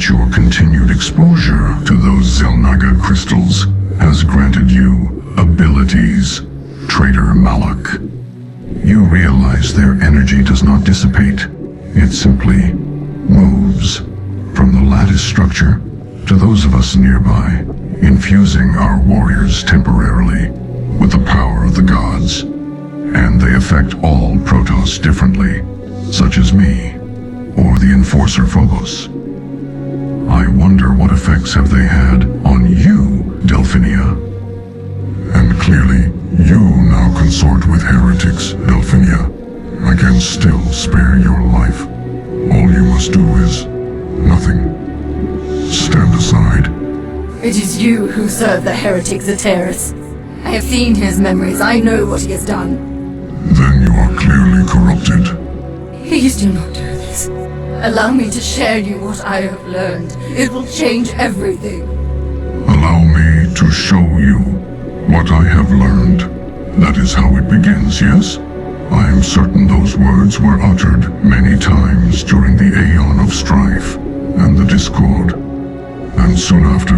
that your continued exposure to those Zelnaga crystals has granted you abilities, Traitor Malak. You realize their energy does not dissipate. It simply moves from the lattice structure to those of us nearby, infusing our warriors temporarily with the power of the gods. And they affect all Protoss differently, such as me, or the Enforcer Phobos. I wonder what effects have they had on you, Delphinia? And clearly, you now consort with heretics, Delphinia. I can still spare your life. All you must do is nothing. Stand aside. It is you who serve the heretic Zateris. I have seen his memories. I know what he has done. Then you are clearly corrupted. Please do not do this. Allow me to share you what I have learned. It will change everything. Allow me to show you what I have learned. That is how it begins, yes? I am certain those words were uttered many times during the Aeon of Strife and the Discord. And soon after,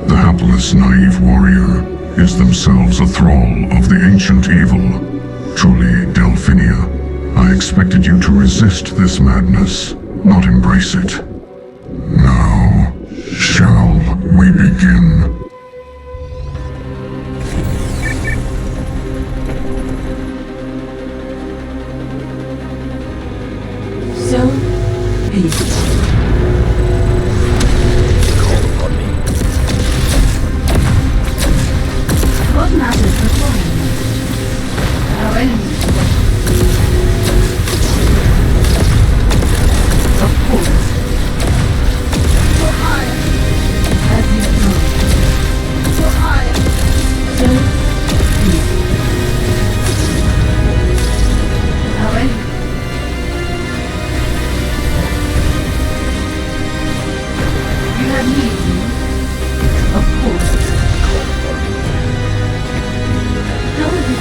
the hapless, naive warrior is themselves a thrall of the ancient evil. Truly, Delphinia, I expected you to resist this madness, not embrace it. Now, shall we begin? So be it. Call upon me. What matters before you? Our enemies. Of course. For hire. As you know. For hire. So be it. Our enemies. You have needs, of course. How would you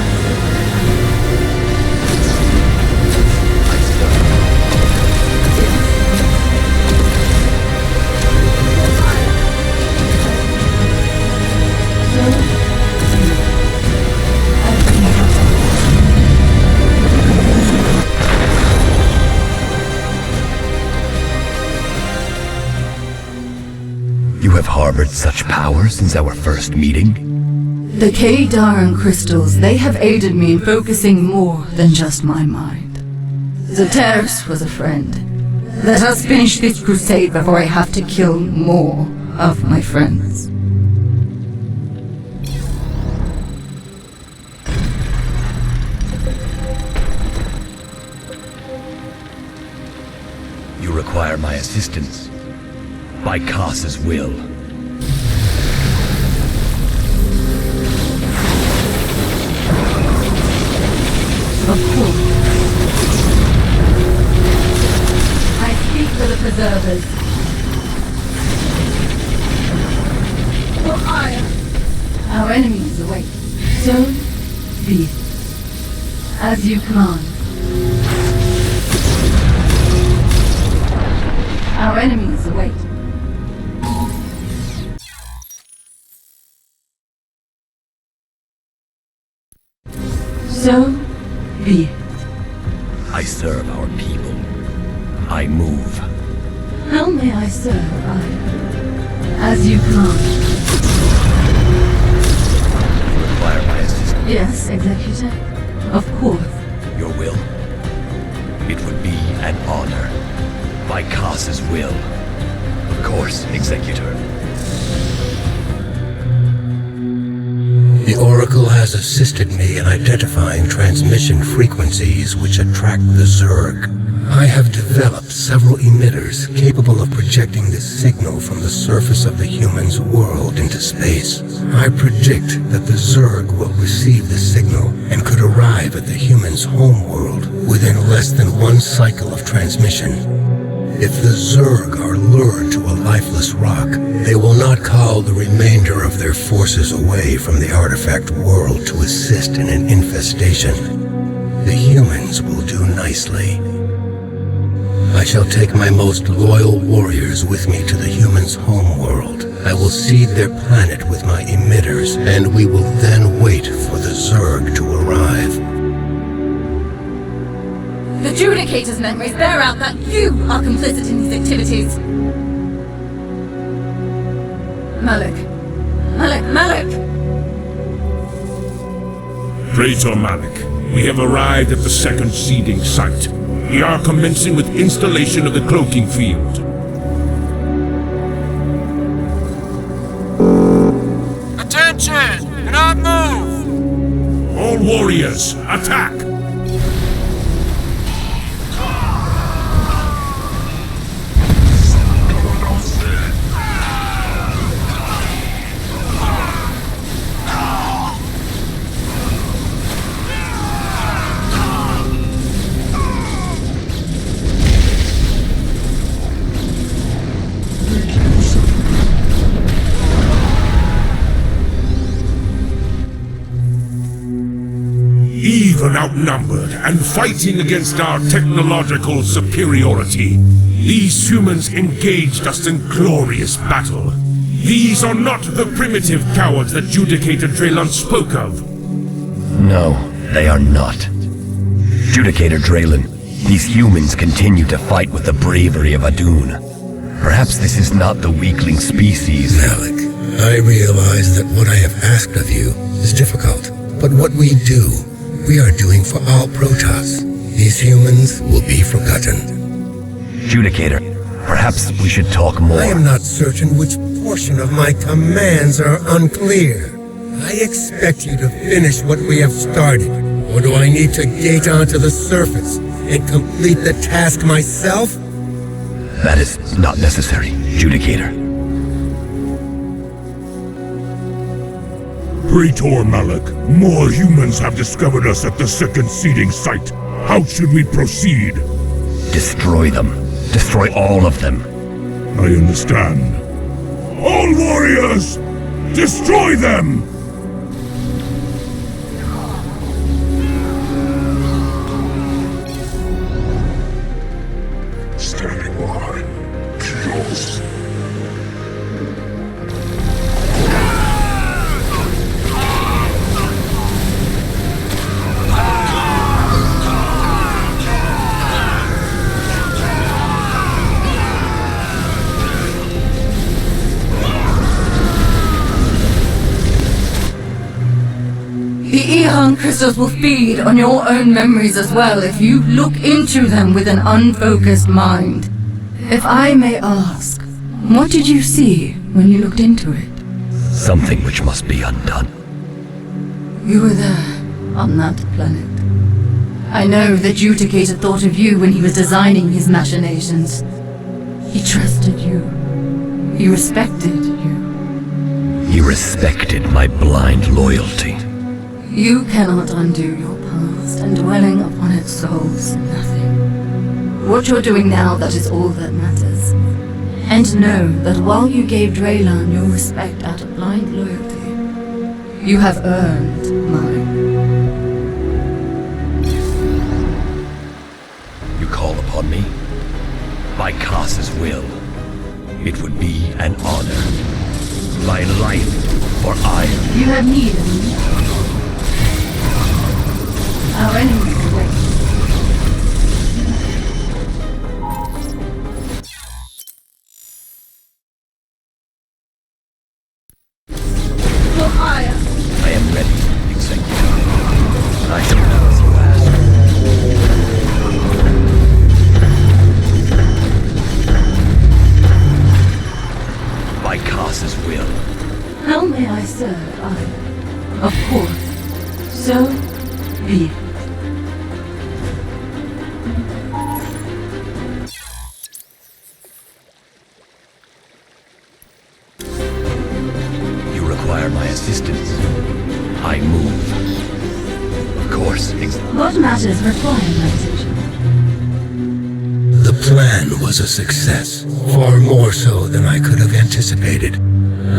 You have harbored such power since our first meeting? The Kadaran crystals, they have aided me in focusing more than just my mind. Zateris was a friend. Let us finish this crusade before I have to kill more of my friends. You require my assistance. By Kas's will. Of course. I speak for the preservers. For hire. Our enemies await. So be it. As you command. Our enemies await. So be it. I serve our people. I move. How may I serve, I? As you command. You require my assistance. Yes, Executor. Of course. Your will? It would be an honor. By Kas's will. Of course, Executor. The Oracle has assisted me in identifying transmission frequencies which attract the Zerg. I have developed several emitters capable of projecting this signal from the surface of the human's world into space. I predict that the Zerg will receive the signal and could arrive at the human's home world within less than one cycle of transmission. If the Zerg are lured to a lifeless rock, they will not call the remainder of their forces away from the artifact world to assist in an infestation. The humans will do nicely. I shall take my most loyal warriors with me to the humans' homeworld. I will seed their planet with my emitters, and we will then wait for the Zerg to arrive. The Judicator's memories bear out that you are complicit in these activities. Malik. Traitor Malik, we have arrived at the second seeding site. We are commencing with installation of the cloaking field. Attention! Do not move! All warriors, attack! Even outnumbered and fighting against our technological superiority, these humans engaged us in glorious battle. These are not the primitive cowards that Judicator Draylon spoke of. No, they are not. Judicator Draylon, these humans continue to fight with the bravery of Adun. Perhaps this is not the weakling species. Malik, I realize that what I have asked of you is difficult, but what we do, we are doing for all Protoss. These humans will be forgotten. Judicator, perhaps we should talk more. I am not certain which portion of my commands are unclear. I expect you to finish what we have started. Or do I need to gate onto the surface and complete the task myself? That is not necessary, Judicator. Traitor Malik, more humans have discovered us at the second seeding site. How should we proceed? Destroy them. Destroy all of them. I understand. All warriors! Destroy them! Standing by. Kills. The Ehon crystals will feed on your own memories as well if you look into them with an unfocused mind. If I may ask, what did you see when you looked into it? Something which must be undone. You were there, on that planet. I know that Judicator thought of you when he was designing his machinations. He trusted you. He respected you. He respected my blind loyalty. You cannot undo your past, and dwelling upon it solves nothing. What you're doing now, that is all that matters. And know that while you gave Draylon your respect out of blind loyalty, you have earned mine. You call upon me? By Kas's will. It would be an honor. My life for Iron. You have need of me. Our enemies are ready. For hire. I am ready, Executive. I shall do as you ask. By Kas's will. How may I serve Iron? Of course. So be it. My assistance. I move. Of course, What matters require my attention? The plan was a success, far more so than I could have anticipated.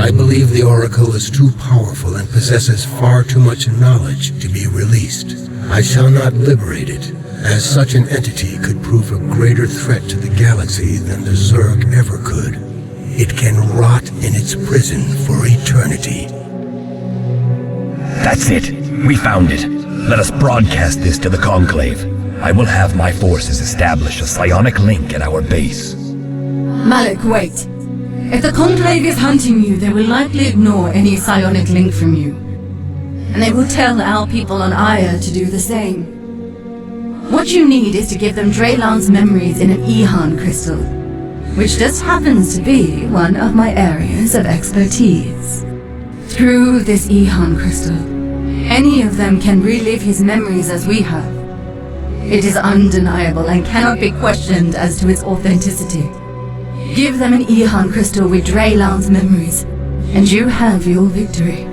I believe the Oracle is too powerful and possesses far too much knowledge to be released. I shall not liberate it, as such an entity could prove a greater threat to the galaxy than the Zerg ever could. It can rot in its prison for eternity. That's it. We found it. Let us broadcast this to the Conclave. I will have my forces establish a psionic link at our base. Malik, wait. If the Conclave is hunting you, they will likely ignore any psionic link from you. And they will tell our people on Aya to do the same. What you need is to give them Draylan's memories in an Ehan crystal, which just happens to be one of my areas of expertise. Through this Ehan crystal, any of them can relive his memories as we have. It is undeniable and cannot be questioned as to its authenticity. Give them an Ehan crystal with Draylan's memories, and you have your victory.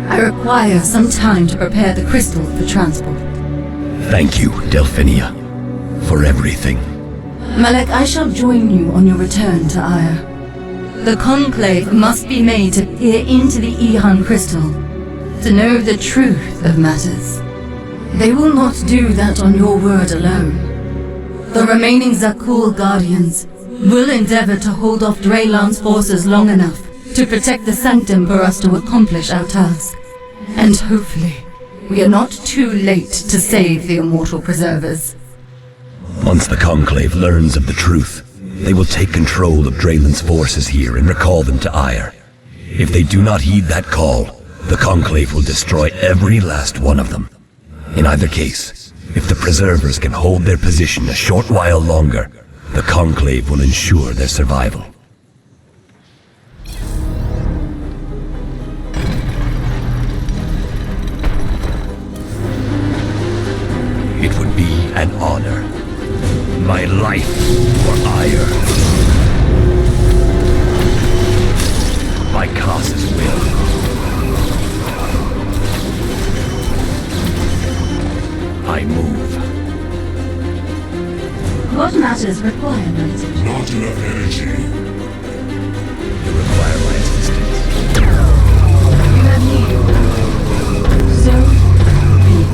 I require some time to prepare the crystal for transport. Thank you, Delphinia, for everything. Malek, I shall join you on your return to Aya. The Conclave must be made to peer into the Ehan crystal to know the truth of matters. They will not do that on your word alone. The remaining Zakul Guardians will endeavor to hold off Draylan's forces long enough to protect the Sanctum for us to accomplish our task. And hopefully, we are not too late to save the Immortal Preservers. Once the Conclave learns of the truth, they will take control of Draylan's forces here and recall them to Ire. If they do not heed that call, the Conclave will destroy every last one of them. In either case, if the Preservers can hold their position a short while longer, the Conclave will ensure their survival. It would be an honor. My life for Ire. By Kos's will. I move. What matters require knowledge? Not enough energy. You require my assistance. You have need. So be it.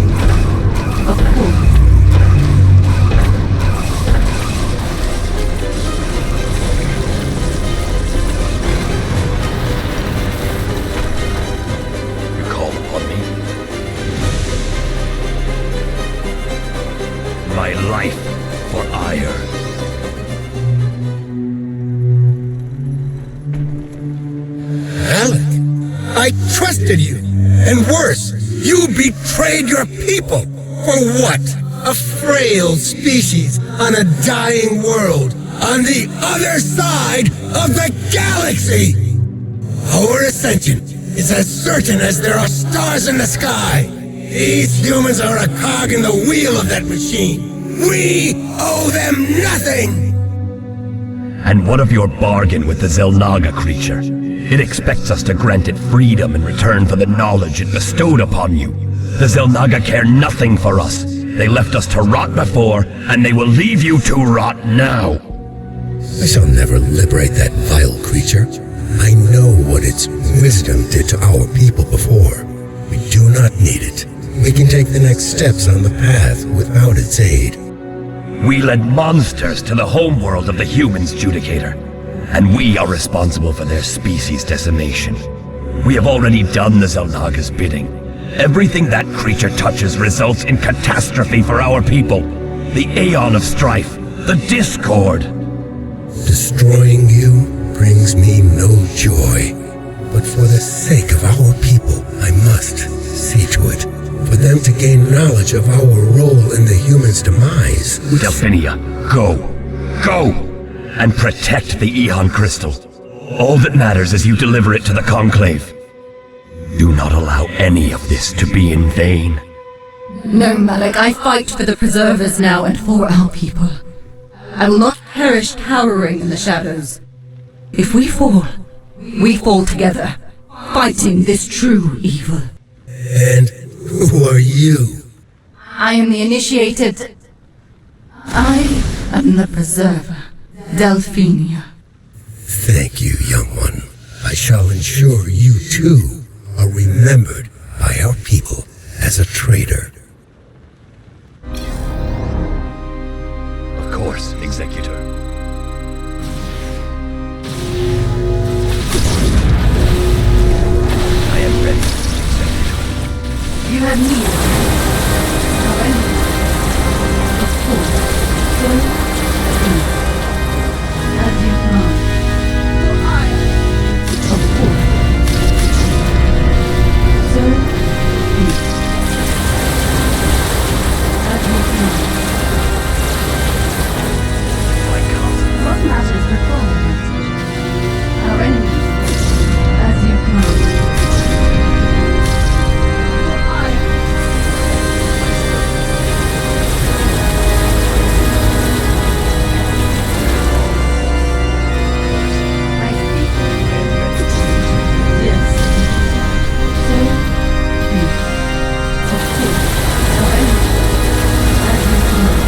Of course. You call upon me? My life for Ire. Alec, I trusted you. And worse, you betrayed your people. For what? A frail species on a dying world on the other side of the galaxy. Our ascension is as certain as there are stars in the sky. These humans are a cog in the wheel of that machine. We owe them nothing! And what of your bargain with the Zelnaga creature? It expects us to grant it freedom in return for the knowledge it bestowed upon you. The Zelnaga care nothing for us. They left us to rot before, and they will leave you to rot now. I shall never liberate that vile creature. I know what its wisdom did to our people before. We do not need it. We can take the next steps on the path without its aid. We led monsters to the homeworld of the humans, Judicator, and we are responsible for their species decimation. We have already done the Zelnaga's bidding. Everything that creature touches results in catastrophe for our people. The Aeon of Strife, the Discord. Destroying you brings me no joy. But for the sake of our people, I must see to it. For them to gain knowledge of our role in the humans' demise. Delphinia, go! Go! And protect the Eon Crystal. All that matters is you deliver it to the Conclave. Do not allow any of this to be in vain. No, Malek, I fight for the Preservers now and for our people. I will not perish cowering in the shadows. If we fall together, fighting this true evil. And who are you? I am the initiated. I am the Preserver, Delphinia. Thank you, young one. I I shall ensure you too are remembered by our people as a traitor. Of course, Executor. I am ready, Executor. You have need of me. However, of course, so be. As you command. For I, of course, so be. As you command. What matters before the message? Our enemies, as you command. For I, I speak. Yes. So be. Of course, our enemies, as you command.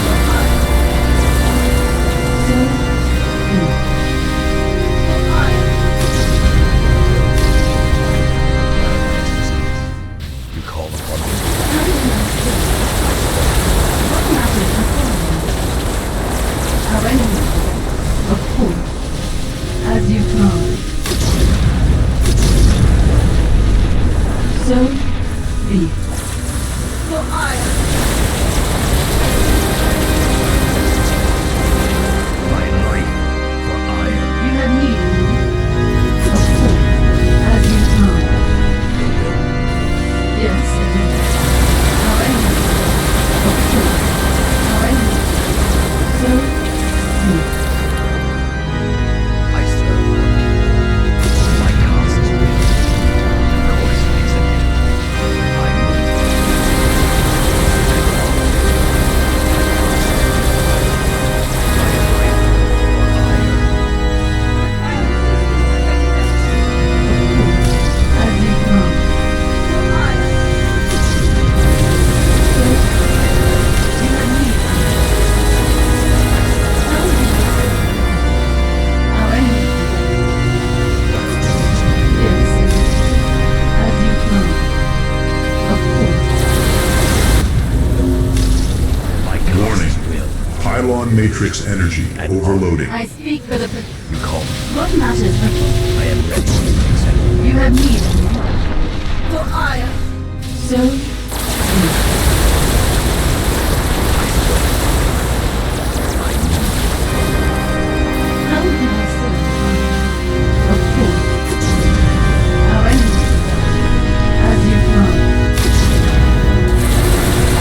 For I, so be. For I, You call upon me. how do I speak? What matters before them? Our enemies, of course, as you command. So be. For I, My life for ire. you have need of me. Of course, as you command. Yes, it is. Our enemies, of course, our enemies. So be. I serve my cause is real. Of course, Executor. I As you command. For I, so you have need of me. Tell me. Our enemies. Yes, it is. As you command. Of course. my cause Warning. is real. Pylon matrix energy overloading. I speak for the. You call me. What matters before? I am ready, Executor. You have need of me. For I, so be. How can I serve? Of course. Our enemies, as you command.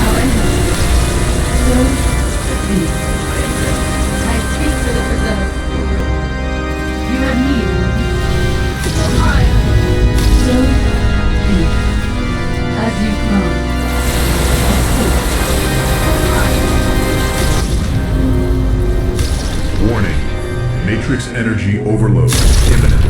Our enemies, so be. I speak for the preserved. You have need of me. For I, so be. As you command. Of course. For I, Warning. Matrix energy overload imminent.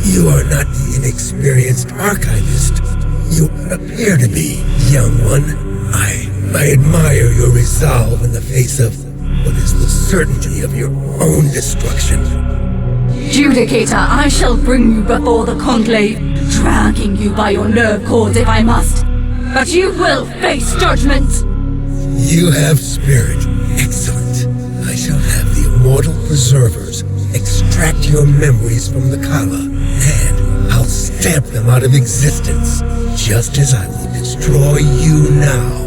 You are not the inexperienced archivist you appear to be, young one. I admire your resolve in the face of what is the certainty of your own destruction. Judicator, I shall bring you before the conclave, dragging you by your nerve cords if I must. But you will face judgment! You have spirit. Excellent. I shall have the immortal preservers extract your memories from the Kala, and I'll stamp them out of existence, just as I will destroy you now.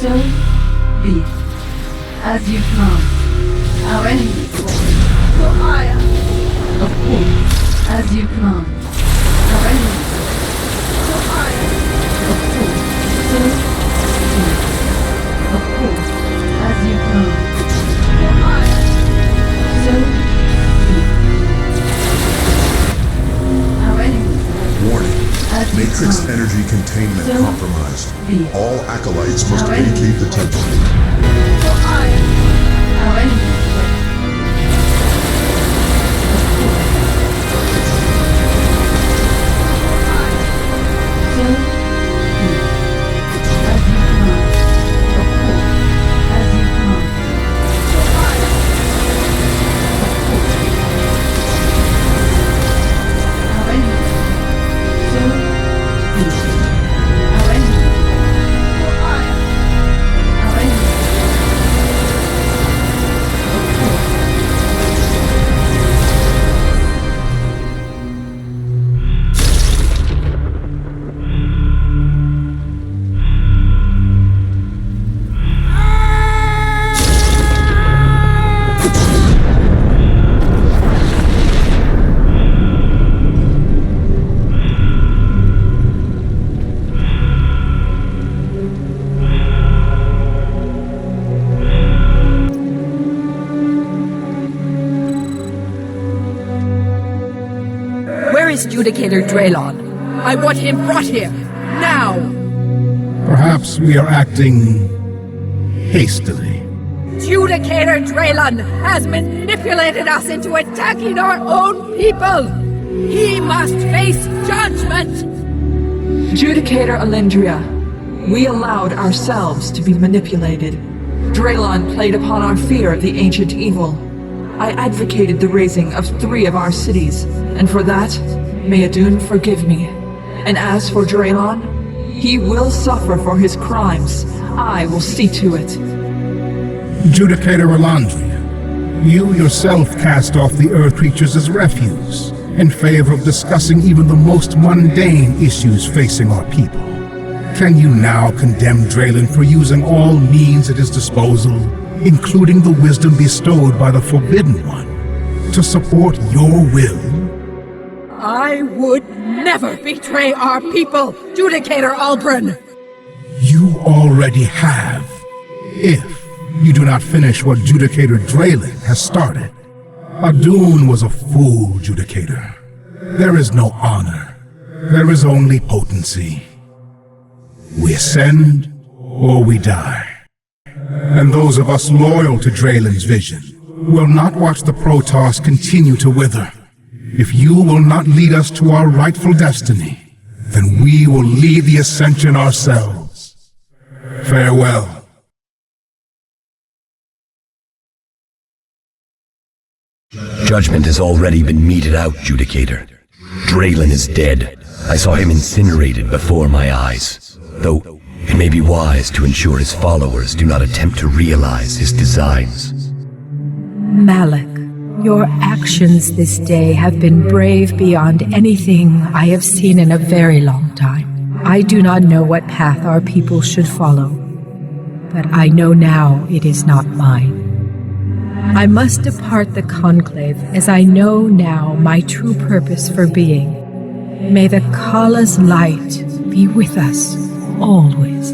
So be it. As you command. Our enemies for hire. Of course, as you command. Our enemies for hire. Of course, so be it. Of course, as you command. For hire. So be it. Our enemies. Warning. As you Matrix command. energy containment So compromised. be it. All acolytes must Our enemies. vacate the temple. For hire. Our enemies. So be it. is Judicator Draylon? I want him brought here, now! Perhaps we are acting hastily. Judicator Draylon has manipulated us into attacking our own people! He must face judgment! Judicator Alendria, we allowed ourselves to be manipulated. Draylon played upon our fear of the ancient evil. I advocated the razing of 3 of our cities, and for that, may Adun forgive me. And as for Draylon, he will suffer for his crimes. I will see to it. Judicator Alandria, you yourself cast off the Earth creatures as refuse, in favor of discussing even the most mundane issues facing our people. Can you now condemn Draylon for using all means at his disposal, including the wisdom bestowed by the Forbidden One, to support your will? I would never betray our people, Judicator Albrin! You already have, if you do not finish what Judicator Draylon has started. Adun was a fool, Judicator. There is no honor. There is only potency. We ascend, or we die. And those of us loyal to Draylon's vision will not watch the Protoss continue to wither. If you will not lead us to our rightful destiny, then we will lead the ascension ourselves. Farewell. Judgment has already been meted out, Judicator. Draylon is dead. I saw him incinerated before my eyes. Though it may be wise to ensure his followers do not attempt to realize his designs. Malik, your actions this day have been brave beyond anything I have seen in a very long time. I do not know what path our people should follow, but I know now it is not mine. I must depart the Conclave as I know now my true purpose for being. May the Kala's light be with us always.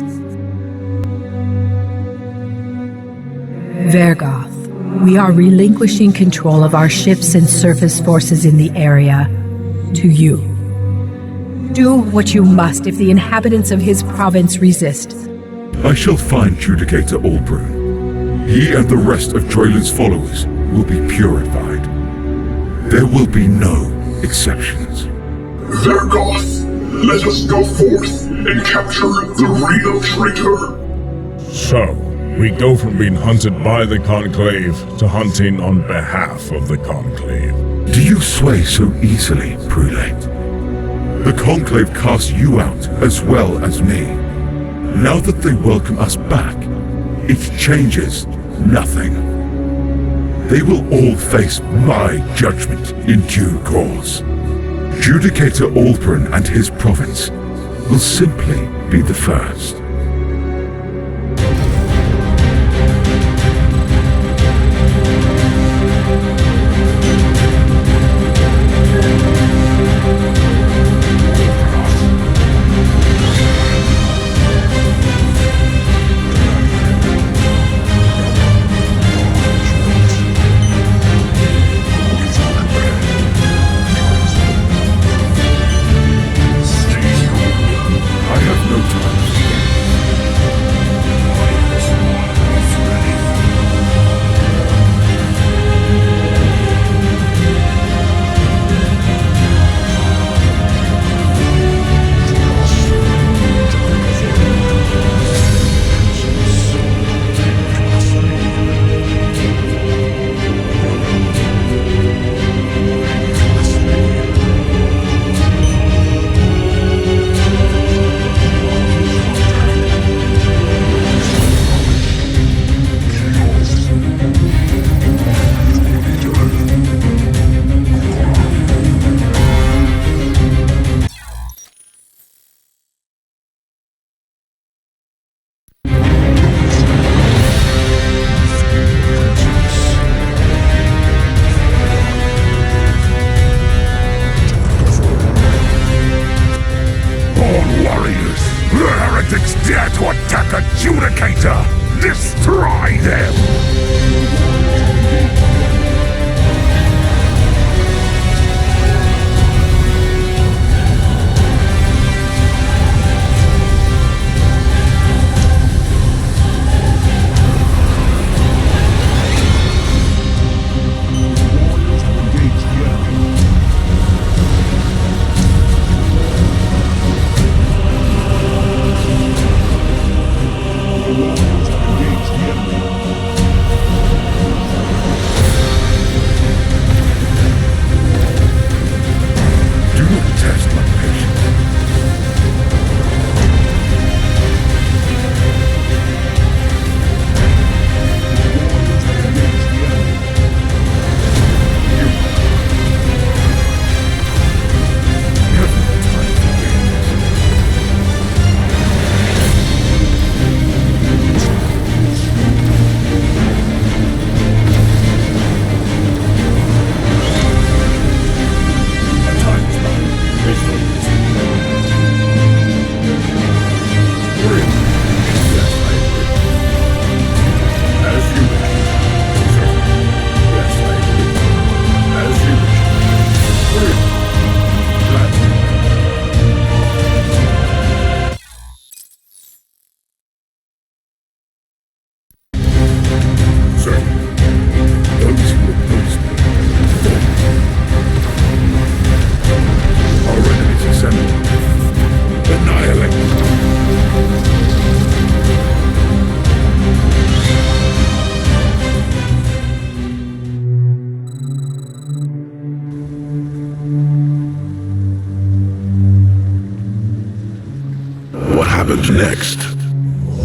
Vergoth, we are relinquishing control of our ships and surface forces in the area to you. Do what you must if the inhabitants of his province resist. I shall find Judicator Albrin. He and the rest of Draylon's followers will be purified. There will be no exceptions. Vergoth, let us go forth and capture the real traitor. So, we go from being hunted by the Conclave to hunting on behalf of the Conclave. Do you sway so easily, Prelate? The Conclave cast you out as well as me. Now that they welcome us back, it changes nothing. They will all face my judgment in due course. Judicator Albrin and his province will simply be the first. Dare to attack a Judicator! Destroy them! happened next?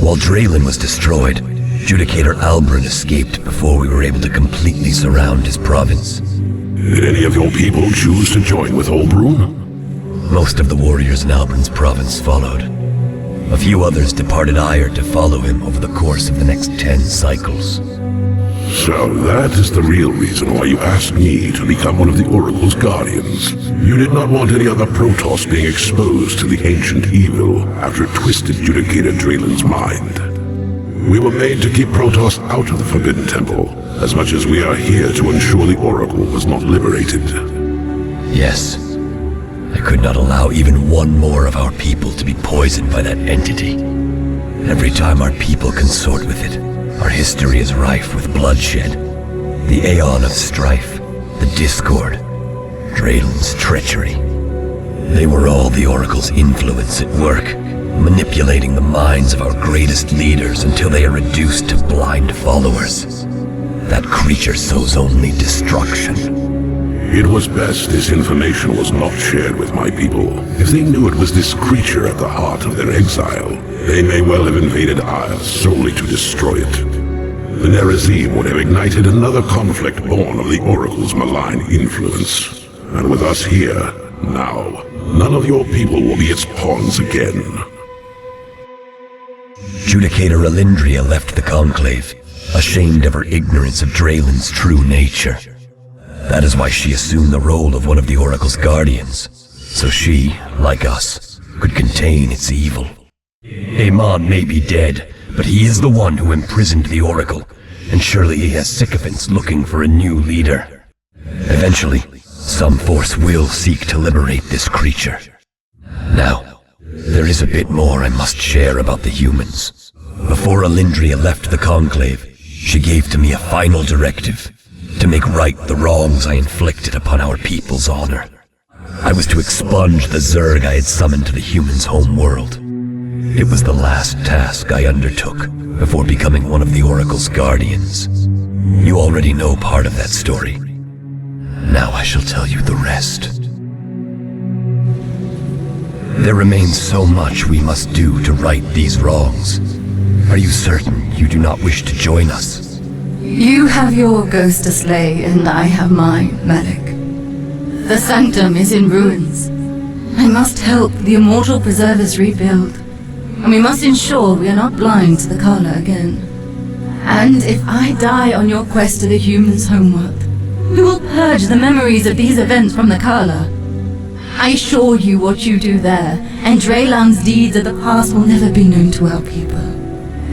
While Draylen was destroyed, Judicator Albrin escaped before we were able to completely surround his province. Did any of your people choose to join with Olbrun? Most of the warriors in Albrin's province followed. A few others departed Ire to follow him over the course of the next 10 cycles. So that is the real reason why you asked me to become one of the Oracle's guardians. You did not want any other Protoss being exposed to the ancient evil after it twisted Judicator Draylen's mind. We were made to keep Protoss out of the Forbidden Temple, as much as we are here to ensure the Oracle was not liberated. Yes. I could not allow even one more of our people to be poisoned by that entity. Every time our people consort with it, our history is rife with bloodshed. The Aeon of Strife, the Discord, Draylen's treachery. They were all the Oracle's influence at work, manipulating the minds of our greatest leaders until they are reduced to blind followers. That creature sows only destruction. It was best this information was not shared with my people. If they knew it was this creature at the heart of their exile, they may well have invaded Ire solely to destroy it. The Nerazim would have ignited another conflict born of the Oracle's malign influence. And with us here, now, none of your people will be its pawns again. Judicator Alindria left the Conclave, ashamed of her ignorance of Draylen's true nature. That is why she assumed the role of one of the Oracle's guardians, so she, like us, could contain its evil. Amon may be dead, but he is the one who imprisoned the Oracle, and surely he has sycophants looking for a new leader. Eventually, some force will seek to liberate this creature. Now, there is a bit more I must share about the humans. Before Alindria left the Conclave, she gave to me a final directive, to make right the wrongs I inflicted upon our people's honor. I was to expunge the Zerg I had summoned to the humans' home world. It was the last task I undertook before becoming one of the Oracle's guardians. You already know part of that story. Now I shall tell you the rest. There remains so much we must do to right these wrongs. Are you certain you do not wish to join us? You have your ghost to slay, and I have mine, Malik. The Sanctum is in ruins. I must help the Immortal Preservers rebuild, and we must ensure we are not blind to the Kala again. And if I die on your quest to the humans' homeworld, we will purge the memories of these events from the Kala. I assure you what you do there, and Draylan's deeds of the past will never be known to our people.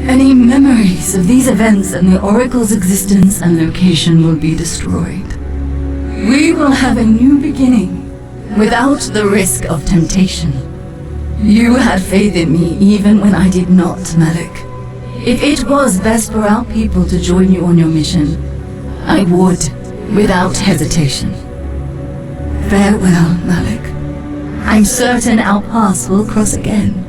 Any memories of these events and the Oracle's existence and location will be destroyed. We will have a new beginning, without the risk of temptation. You had faith in me even when I did not, Malik. If it was best for our people to join you on your mission, I would, without hesitation. Farewell, Malik. I'm certain our paths will cross again.